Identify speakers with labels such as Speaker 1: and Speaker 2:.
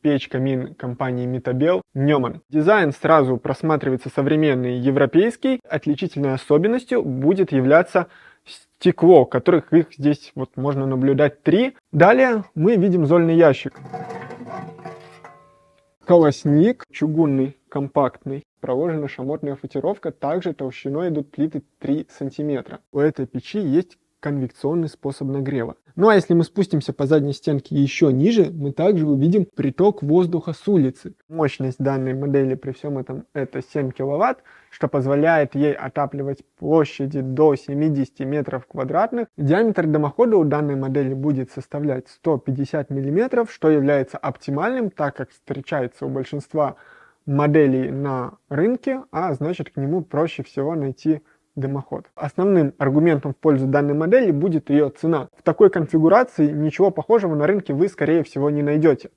Speaker 1: печь-камин компании Mitabel Neumann. Дизайн сразу просматривается современный европейский. Отличительной особенностью будет являться стекло, которых их здесь вот можно наблюдать 3. Далее мы видим зольный ящик. Колосник чугунный, компактный. Проложена шамотная футировка, также толщиной идут плиты 3 см. У этой печи есть конвекционный способ нагрева. Ну а если мы спустимся по задней стенке еще ниже, мы также увидим приток воздуха с улицы. Мощность данной модели при всем этом это 7 кВт, что позволяет ей отапливать площади до 70 метров квадратных. Диаметр дымохода у данной модели будет составлять 150 мм, что является оптимальным, так как встречается у большинства моделей на рынке, а значит к нему проще всего найти дымоход. Основным аргументом в пользу данной модели будет ее цена. В такой конфигурации ничего похожего на рынке вы, скорее всего, не найдете.